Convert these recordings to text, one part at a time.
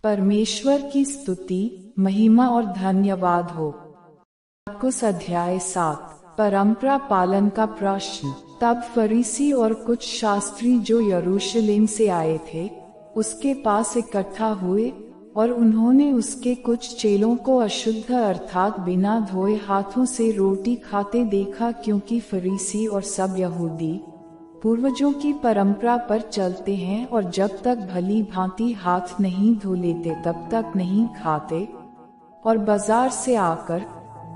परमेश्वर की स्तुति, महिमा और धन्यवाद हो। मार्कुस अध्याय 7। परंपरा पालन का प्रश्न। तब फरीसी और कुछ शास्त्री जो यरूशलेम से आए थे उसके पास इकट्ठा हुए, और उन्होंने उसके कुछ चेलों को अशुद्ध अर्थात बिना धोए हाथों से रोटी खाते देखा, क्योंकि फरीसी और सब यहूदी पूर्वजों की परंपरा पर चलते हैं और जब तक भली भांति हाथ नहीं धो लेते तब तक नहीं खाते, और बाजार से आकर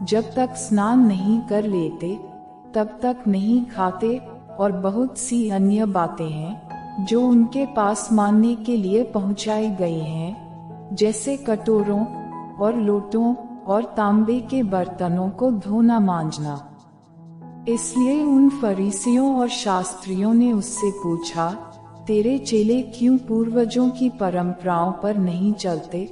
जब तक स्नान नहीं कर लेते तब तक नहीं खाते, और बहुत सी अन्य बातें हैं जो उनके पास मानने के लिए पहुंचाई गई हैं, जैसे कटोरों और लोटों और तांबे के बर्तनों को धोना मांजना। इसलिए उन फरीसियों और शास्त्रियों ने उससे पूछा, तेरे चेले क्यों पूर्वजों की परंपराओं पर नहीं चलते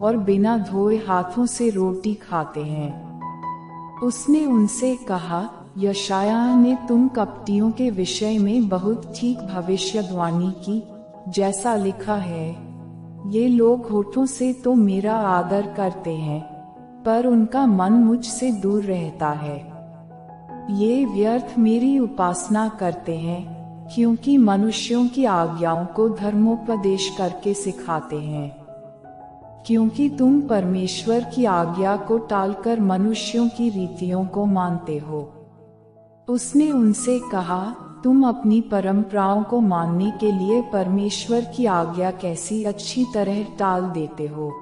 और बिना धोए हाथों से रोटी खाते हैं? उसने उनसे कहा, यशायाह ने तुम कपटियों के विषय में बहुत ठीक भविष्यवाणी की, जैसा लिखा है, ये लोग होठों से तो मेरा आदर करते हैं, पर उनका मन मुझसे दूर रहता है। ये व्यर्थ मेरी उपासना करते हैं, क्योंकि मनुष्यों की आज्ञाओं को धर्मोपदेश करके सिखाते हैं। क्योंकि तुम परमेश्वर की आज्ञा को टालकर मनुष्यों की रीतियों को मानते हो। उसने उनसे कहा, तुम अपनी परंपराओं को मानने के लिए परमेश्वर की आज्ञा कैसी अच्छी तरह टाल देते हो।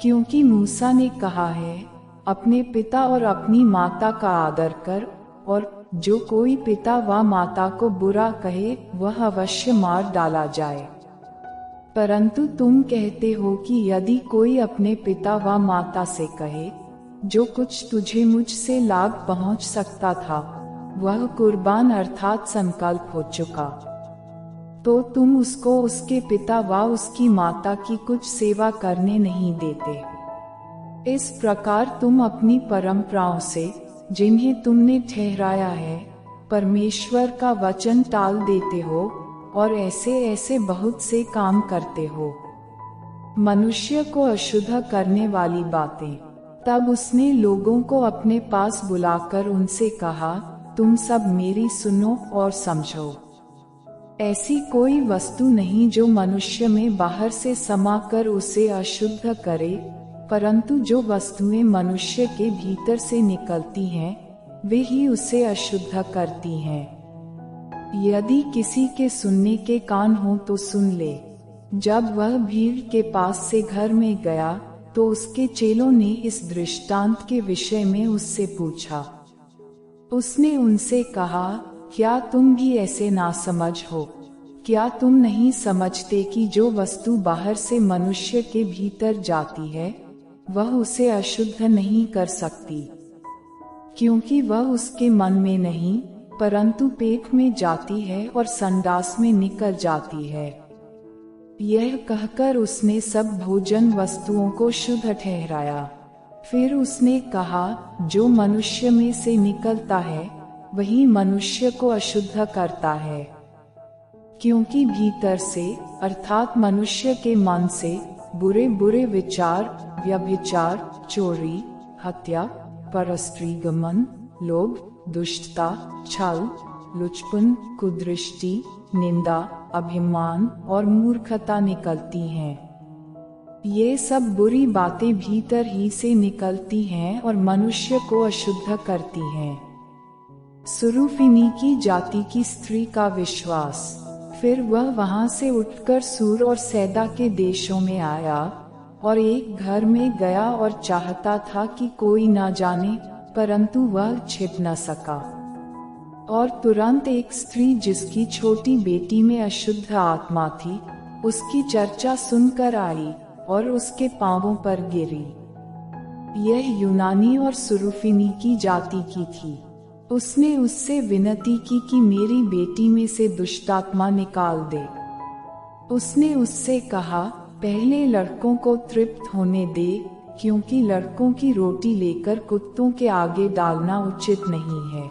क्योंकि मूसा ने कहा है, अपने पिता और अपनी माता का आदर कर, और जो कोई पिता व माता को बुरा कहे वह अवश्य मार डाला जाए। परंतु तुम कहते हो कि यदि कोई अपने पिता व माता से कहे, जो कुछ तुझे मुझसे लाभ पहुंच सकता था वह कुर्बान अर्थात संकल्प हो चुका, तो तुम उसको उसके पिता व उसकी माता की कुछ सेवा करने नहीं देते। इस प्रकार तुम अपनी परंपराओं से, जिन्हें तुमने ठहराया है, परमेश्वर का वचन टाल देते हो और ऐसे ऐसे बहुत से काम करते हो। मनुष्य को अशुद्ध करने वाली बातें। तब उसने लोगों को अपने पास बुलाकर उनसे कहा, तुम सब मेरी सुनो और समझो। ऐसी कोई वस्तु नहीं जो मनुष्य में बाहर से समाकर उसे अशुद्ध करे, परंतु जो वस्तुएं मनुष्य के भीतर से निकलती हैं वे ही उसे अशुद्ध करती हैं। यदि किसी के सुनने के कान हो तो सुन ले। जब वह भीड़ के पास से घर में गया तो उसके चेलों ने इस दृष्टांत के विषय में उससे पूछा। उसने उनसे कहा, क्या तुम भी ऐसे नासमझ हो? क्या तुम नहीं समझते कि जो वस्तु बाहर से मनुष्य के भीतर जाती है वह उसे अशुद्ध नहीं कर सकती, क्योंकि वह उसके मन में नहीं परंतु पेट में जाती है और संडास में निकल जाती है। यह कहकर उसने सब भोजन वस्तुओं को शुद्ध ठहराया। फिर उसने कहा, जो मनुष्य में से निकलता है वही मनुष्य को अशुद्ध करता है, क्योंकि भीतर से अर्थात मनुष्य के मन से बुरे बुरे विचार, व्यभिचार, चोरी, हत्या, परस्त्रीगमन, लोभ, दुष्टता, छल, लुचपन, कुदृष्टि, निंदा, अभिमान और मूर्खता निकलती हैं। ये सब बुरी बातें भीतर ही से निकलती हैं और मनुष्य को अशुद्ध करती हैं। सुरूफिनी जाति की स्त्री का विश्वास। फिर वह वहां से उठकर सूर और सैदा के देशों में आया और एक घर में गया और चाहता था कि कोई न जाने, परंतु वह छिप न सका। और तुरंत एक स्त्री जिसकी छोटी बेटी में अशुद्ध आत्मा थी उसकी चर्चा सुनकर आई और उसके पांवों पर गिरी। यह यूनानी और सुरूफिनी की जाति की थी। उसने उससे विनती की कि मेरी बेटी में से दुष्टात्मा निकाल दे। उसने उससे कहा, पहले लड़कों को तृप्त होने दे, क्योंकि लड़कों की रोटी लेकर कुत्तों के आगे डालना उचित नहीं है।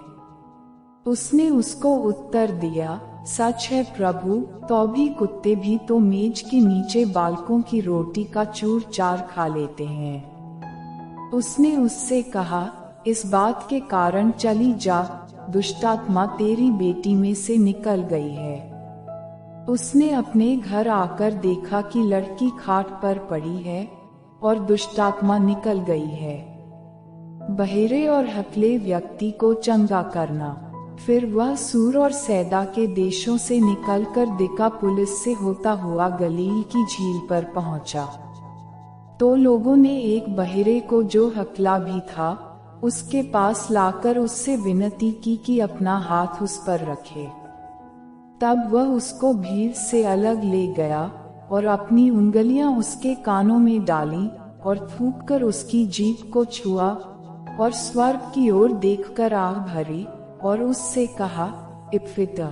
उसने उसको उत्तर दिया, सच है प्रभु, तो भी कुत्ते भी तो मेज के नीचे बालकों की रोटी का चूर चार खा लेते हैं। उसने उससे कहा, इस बात के कारण चली जा, दुष्टात्मा तेरी बेटी में से निकल गई है। उसने अपने घर आकर देखा कि लड़की खाट पर पड़ी है और दुष्टात्मा निकल गई है। बहरे और हकले व्यक्ति को चंगा करना। फिर वह सूर और सैदा के देशों से निकलकर दिकापुलिस से होता हुआ गलील की झील पर पहुंचा। तो लोगों ने एक बहरे को जो हकला भी था उसके पास लाकर उससे विनती की कि अपना हाथ उस पर रखे। तब वह उसको भीड़ से अलग ले गया और अपनी उंगलियां उसके कानों में डाली और थूककर उसकी जीभ को छुआ और स्वर्ग की ओर देखकर आह भरी और उससे कहा, इप्फितह,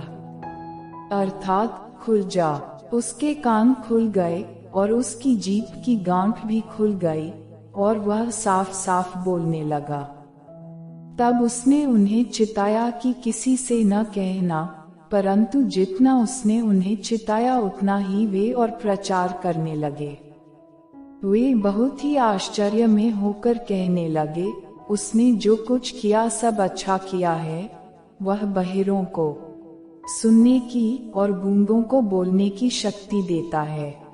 अर्थात खुल जा। उसके कान खुल गए और उसकी जीभ की गांठ भी खुल गई और वह साफ साफ बोलने लगा। तब उसने उन्हें चिताया कि किसी से न कहना, परंतु जितना उसने उन्हें चिताया उतना ही वे और प्रचार करने लगे। वे बहुत ही आश्चर्य में होकर कहने लगे, उसने जो कुछ किया सब अच्छा किया है। वह बहिरों को सुनने की और गूंगों को बोलने की शक्ति देता है।